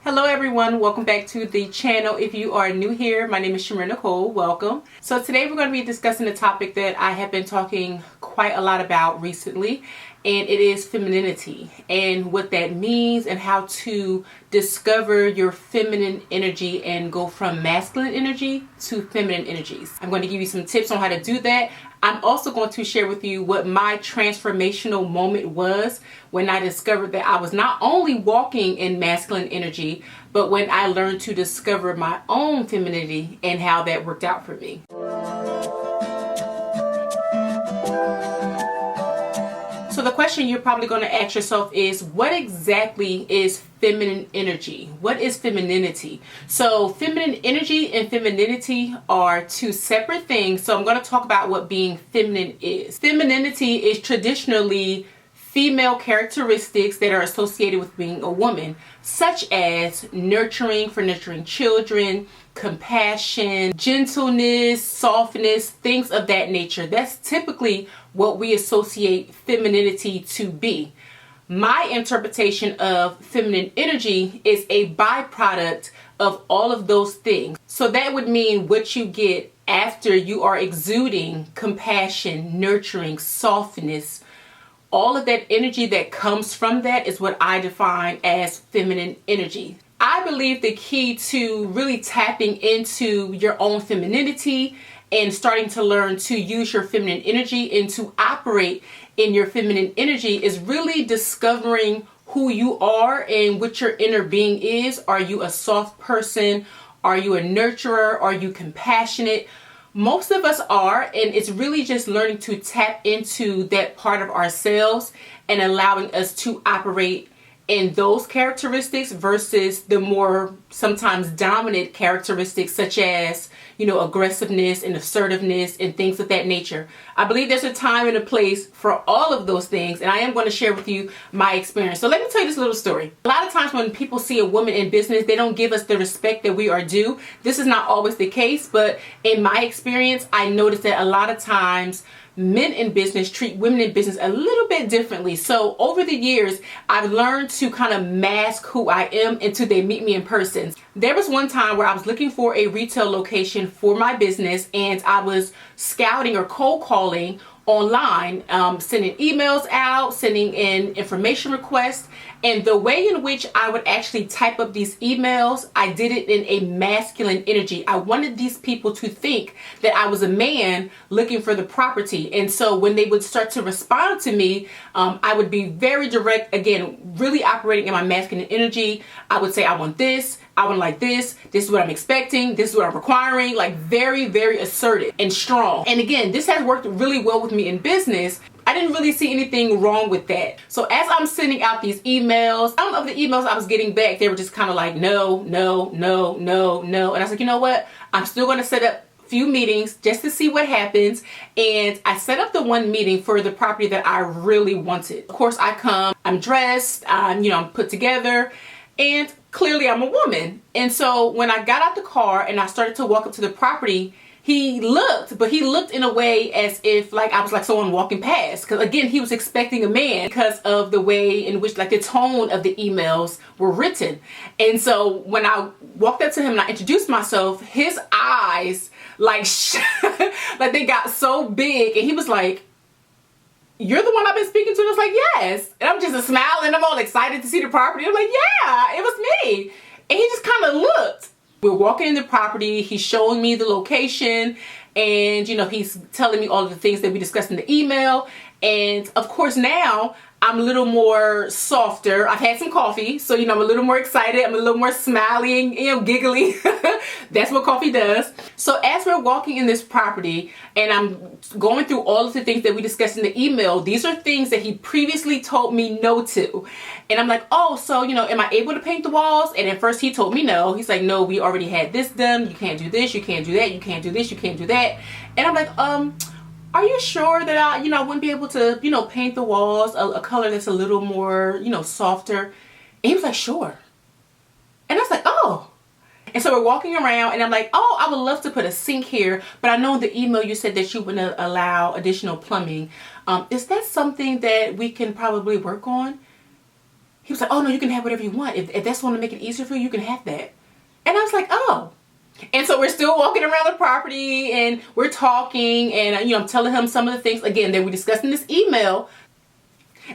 Hello everyone, welcome back to the channel. If you are new here, my name is ChimereNicole. Welcome. So today we're going to be discussing a topic that I have been talking quite a lot about recently, and it is femininity and what that means and how to discover your feminine energy and go from masculine energy to feminine energies. I'm going to give you some tips on how to do that. I'm also going to share with you what my transformational moment was when I discovered that I was not only walking in masculine energy, but when I learned to discover my own femininity and how that worked out for me. So the question you're probably going to ask yourself is, what exactly is feminine energy? What is femininity? So feminine energy and femininity are two separate things. So I'm going to talk about what being feminine is. Femininity is traditionally female characteristics that are associated with being a woman, such as nurturing for nurturing children, compassion, gentleness, softness, things of that nature. That's typically what we associate femininity to be. My interpretation of feminine energy is a byproduct of all of those things. So that would mean what you get after you are exuding compassion, nurturing, softness. All of that energy that comes from that is what I define as feminine energy. I believe the key to really tapping into your own femininity and starting to learn to use your feminine energy and to operate in your feminine energy is really discovering who you are and what your inner being is. Are you a soft person? Are you a nurturer? Are you compassionate? Most of us are, and it's really just learning to tap into that part of ourselves and allowing us to operate in those characteristics versus the more sometimes dominant characteristics such as, aggressiveness and assertiveness and things of that nature. I believe there's a time and a place for all of those things, and I am going to share with you my experience. So let me tell you this little story. A lot of times when people see a woman in business, they don't give us the respect that we are due. This is not always the case, but in my experience, I noticed that a lot of times men in business treat women in business a little bit differently. So over the years, I've learned to kind of mask who I am until they meet me in person. There was one time where I was looking for a retail location for my business, and I was scouting or cold calling online, sending emails out, sending in information requests. And the way in which I would actually type up these emails, I did it in a masculine energy. I wanted these people to think that I was a man looking for the property. And so when they would start to respond to me, I would be very direct, again, really operating in my masculine energy. I would say, I want this. I would like this. This is what I'm expecting. This is what I'm requiring. Like very, very assertive and strong. And again, this has worked really well with me in business. I didn't really see anything wrong with that. So as I'm sending out these emails, some of the emails I was getting back, they were just kind of like, no, no, no, no, no. And I was like, you know what? I'm still going to set up a few meetings just to see what happens. And I set up the one meeting for the property that I really wanted. Of course, I come, I'm dressed, I'm put together, and clearly I'm a woman. And so when I got out the car and I started to walk up to the property, he looked in a way as if like I was like someone walking past. Because again, he was expecting a man because of the way in which like the tone of the emails were written. And so when I walked up to him and I introduced myself, his eyes like like they got so big, and he was like, "You're the one I've been speaking to?" And I was like, "Yes." And I'm just smiling. I'm all excited to see the property. I'm like, "Yeah, it was me." And he just kind of looked. We're walking in the property. He's showing me the location, and he's telling me all of the things that we discussed in the email. And of course now I'm a little more softer. I've had some coffee, so I'm a little more excited. I'm a little more smiling, giggly. That's what coffee does. So as we're walking in this property and I'm going through all of the things that we discussed in the email, these are things that he previously told me no to. And I'm like, oh, so, am I able to paint the walls? And at first he told me no. He's like, no, we already had this done. You can't do this. You can't do that. You can't do this. You can't do that. And I'm like, are you sure that I wouldn't be able to, paint the walls a color that's a little more, softer? And he was like, sure. And I was like, oh. And so we're walking around and I'm like, oh, I would love to put a sink here, but I know in the email you said that you wouldn't allow additional plumbing. Is that something that we can probably work on? He was like, oh no, you can have whatever you want. If that's going to make it easier for you, you can have that. And I was like, oh. And so we're still walking around the property and we're talking, and I'm telling him some of the things again that we discussed in this email.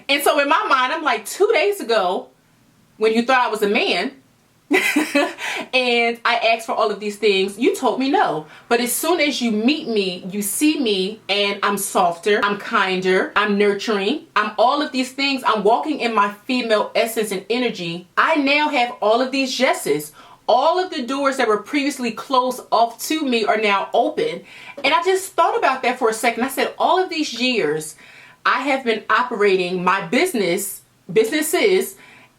And so in my mind, I'm like, 2 days ago, when you thought I was a man, and I asked for all of these things, you told me no. But as soon as you meet me, you see me, and I'm softer, I'm kinder, I'm nurturing, I'm all of these things. I'm walking in my female essence and energy. I now have all of these yeses. All of the doors that were previously closed off to me are now open. And I just thought about that for a second. I said, all of these years, I have been operating my businesses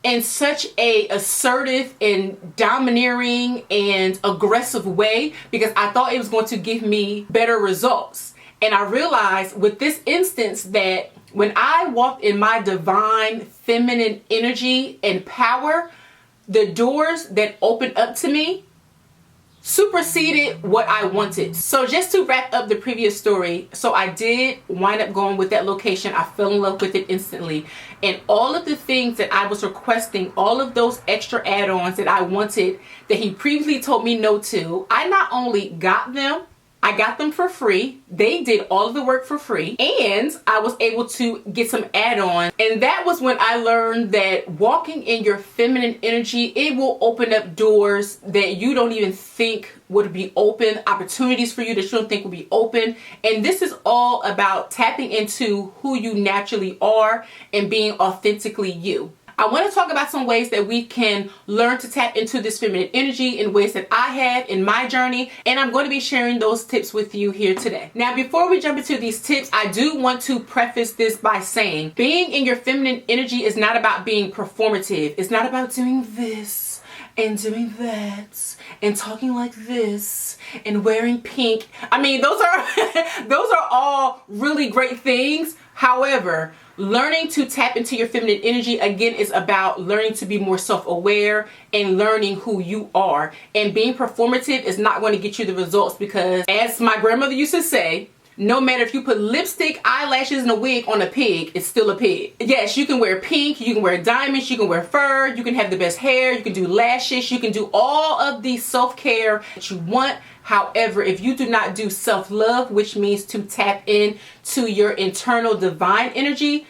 in such a assertive and domineering and aggressive way because I thought it was going to give me better results. And I realized with this instance that when I walked in my divine feminine energy and power, the doors that opened up to me superseded what I wanted. So just to wrap up the previous story, so I did wind up going with that location. I fell in love with it instantly. And all of the things that I was requesting, all of those extra add-ons that I wanted that he previously told me no to, I not only got them, I got them for free. They did all of the work for free. And I was able to get some add-ons. And that was when I learned that walking in your feminine energy, it will open up doors that you don't even think would be open, opportunities for you that you don't think would be open. And this is all about tapping into who you naturally are and being authentically you. I want to talk about some ways that we can learn to tap into this feminine energy in ways that I have in my journey, and I'm going to be sharing those tips with you here today. Now, before we jump into these tips, I do want to preface this by saying being in your feminine energy is not about being performative. It's not about doing this and doing that and talking like this and wearing pink. I mean, those are all really great things. However, learning to tap into your feminine energy, again, is about learning to be more self-aware and learning who you are. And being performative is not going to get you the results because, as my grandmother used to say, no matter if you put lipstick, eyelashes, and a wig on a pig, it's still a pig. Yes, you can wear pink, you can wear diamonds, you can wear fur, you can have the best hair, you can do lashes, you can do all of the self-care that you want. However, if you do not do self-love, which means to tap in to your internal divine energy,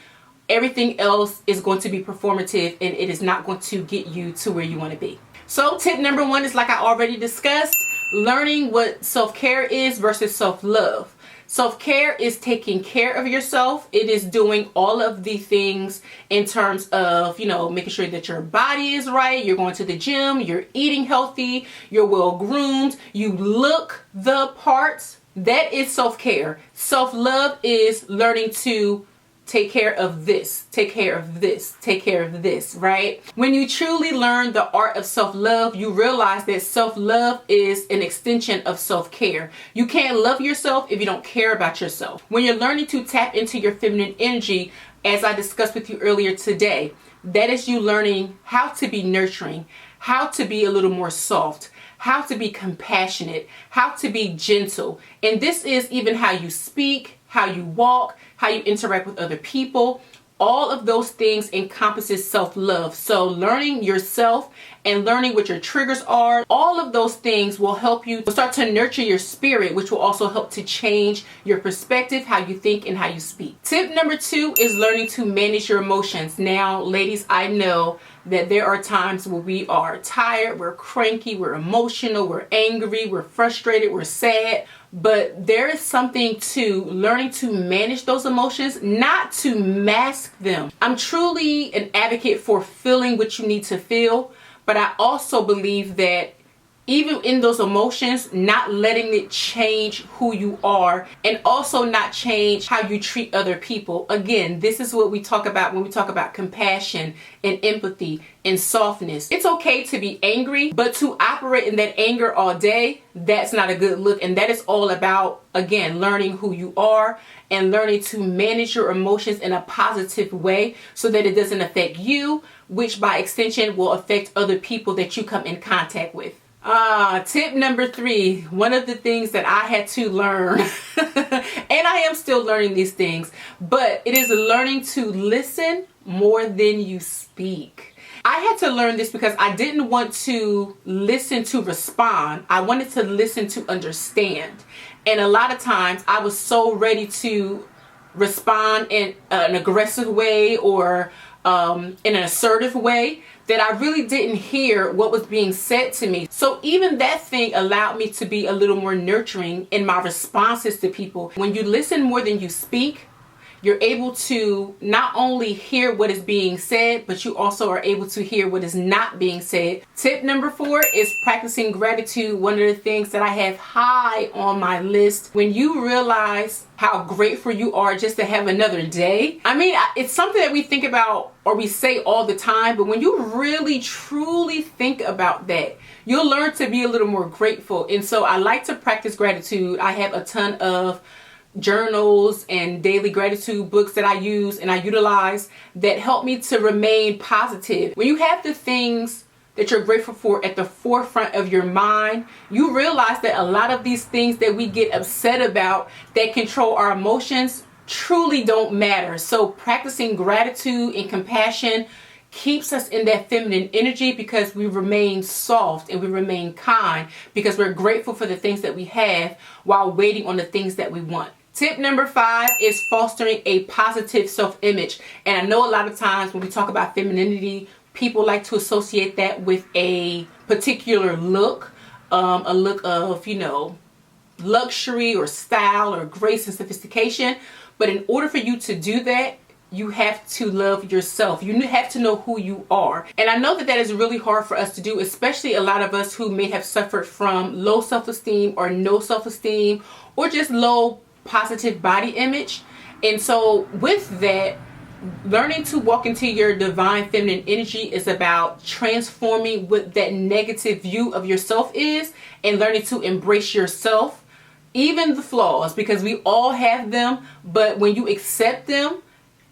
everything else is going to be performative and it is not going to get you to where you want to be. So tip number 1 is, like I already discussed, learning what self-care is versus self-love. Self-care is taking care of yourself. It is doing all of the things in terms of, making sure that your body is right. You're going to the gym. You're eating healthy. You're well groomed. You look the part. That is self-care. Self-love is learning to take care of this, take care of this, take care of this, right? When you truly learn the art of self-love, you realize that self-love is an extension of self-care. You can't love yourself if you don't care about yourself. When you're learning to tap into your feminine energy, as I discussed with you earlier today, that is you learning how to be nurturing, how to be a little more soft, how to be compassionate, how to be gentle. And this is even how you speak, how you walk, how you interact with other people. All of those things encompasses self-love. So learning yourself and learning what your triggers are, all of those things will help you start to nurture your spirit, which will also help to change your perspective, how you think and how you speak. Tip number 2 is learning to manage your emotions. Now, ladies, I know that there are times where we are tired, we're cranky, we're emotional, we're angry, we're frustrated, we're sad. But there is something to learning to manage those emotions, not to mask them. I'm truly an advocate for feeling what you need to feel, but I also believe that even in those emotions, not letting it change who you are and also not change how you treat other people. Again, this is what we talk about when we talk about compassion and empathy and softness. It's okay to be angry, but to operate in that anger all day, that's not a good look. And that is all about, again, learning who you are and learning to manage your emotions in a positive way so that it doesn't affect you, which by extension will affect other people that you come in contact with. Tip number 3, one of the things that I had to learn, and I am still learning these things, but it is learning to listen more than you speak. I had to learn this because I didn't want to listen to respond. I wanted to listen to understand. And a lot of times I was so ready to respond in an aggressive way or in an assertive way that I really didn't hear what was being said to me. So even that thing allowed me to be a little more nurturing in my responses to people. When you listen more than you speak, you're able to not only hear what is being said, but you also are able to hear what is not being said. Tip number 4 is practicing gratitude. One of the things that I have high on my list. When you realize how grateful you are just to have another day. I mean, it's something that we think about or we say all the time, but when you really truly think about that, you'll learn to be a little more grateful. And so I like to practice gratitude. I have a ton of journals and daily gratitude books that I use and I utilize that help me to remain positive. When you have the things that you're grateful for at the forefront of your mind, you realize that a lot of these things that we get upset about that control our emotions truly don't matter. So practicing gratitude and compassion keeps us in that feminine energy because we remain soft and we remain kind because we're grateful for the things that we have while waiting on the things that we want. Tip number 5 is fostering a positive self-image. And I know a lot of times when we talk about femininity, people like to associate that with a particular look, a look of, luxury or style or grace and sophistication. But in order for you to do that, you have to love yourself. You have to know who you are. And I know that that is really hard for us to do, especially a lot of us who may have suffered from low self-esteem or no self-esteem or just low positive body image. And so with that, learning to walk into your divine feminine energy is about transforming what that negative view of yourself is and learning to embrace yourself, even the flaws, because we all have them. But when you accept them,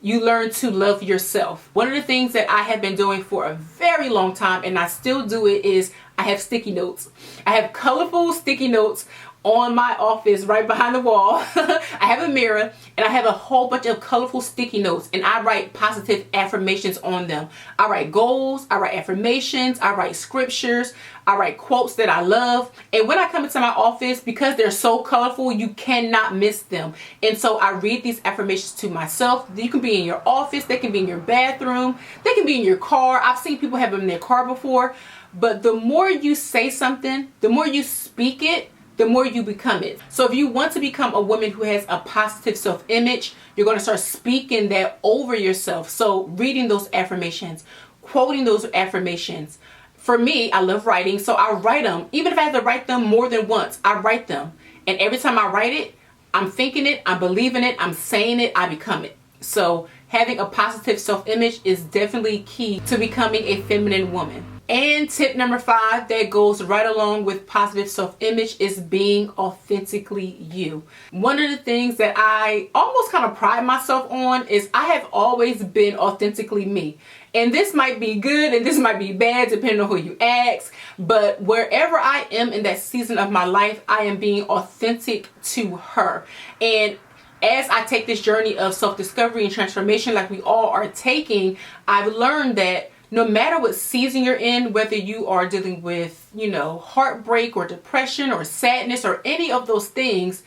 you learn to love yourself. One of the things that I have been doing for a very long time, and I still do it, is I have sticky notes. I have colorful sticky notes on my office right behind the wall. I have a mirror and I have a whole bunch of colorful sticky notes and I write positive affirmations on them. I write goals, I write affirmations, I write scriptures, I write quotes that I love. And when I come into my office, because they're so colorful, you cannot miss them. And so I read these affirmations to myself. You can be in your office, they can be in your bathroom, they can be in your car. I've seen people have them in their car before. But the more you say something, the more you speak it, the more you become it. So if you want to become a woman who has a positive self-image, you're going to start speaking that over yourself. So reading those affirmations, quoting those affirmations. For me, I love writing, so I write them. Even if I have to write them more than once, I write them. And every time I write it, I'm thinking it, I'm believing it, I'm saying it, I become it. So having a positive self-image is definitely key to becoming a feminine woman. And tip number 5 that goes right along with positive self-image is being authentically you. One of the things that I almost kind of pride myself on is I have always been authentically me. And this might be good and this might be bad depending on who you ask. But wherever I am in that season of my life, I am being authentic to her. And as I take this journey of self-discovery and transformation like we all are taking, I've learned that no matter what season you're in, whether you are dealing with, heartbreak or depression or sadness or any of those things,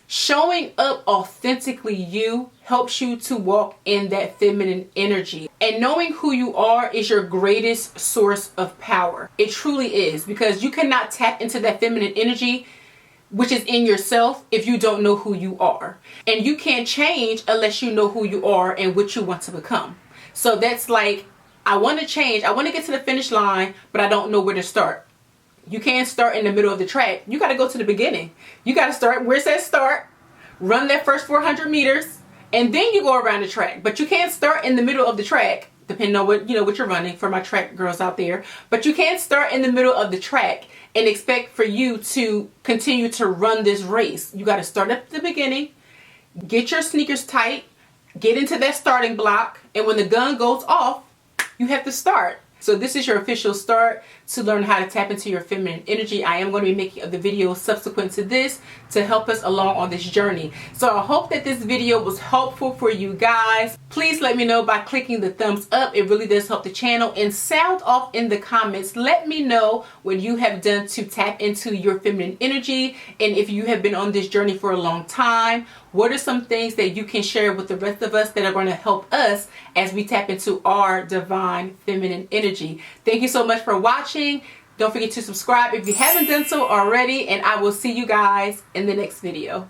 showing up authentically you helps you to walk in that feminine energy. And knowing who you are is your greatest source of power. It truly is, because you cannot tap into that feminine energy which is in yourself if you don't know who you are. And you can't change unless you know who you are and what you want to become. So that's like, I want to change. I want to get to the finish line, but I don't know where to start. You can't start in the middle of the track. You got to go to the beginning. You got to start where it says start, run that first 400 meters, and then you go around the track. But you can't start in the middle of the track, depending on what you're running, for my track girls out there. But you can't start in the middle of the track and expect for you to continue to run this race. You got to start at the beginning, get your sneakers tight, get into that starting block, and when the gun goes off, you have to start. So this is your official start to learn how to tap into your feminine energy. I am going to be making other videos subsequent to this to help us along on this journey. So I hope that this video was helpful for you guys. Please let me know by clicking the thumbs up. It really does help the channel. And sound off in the comments. Let me know what you have done to tap into your feminine energy. And if you have been on this journey for a long time, what are some things that you can share with the rest of us that are going to help us as we tap into our divine feminine energy? Thank you so much for watching. Don't forget to subscribe if you haven't done so already, and I will see you guys in the next video.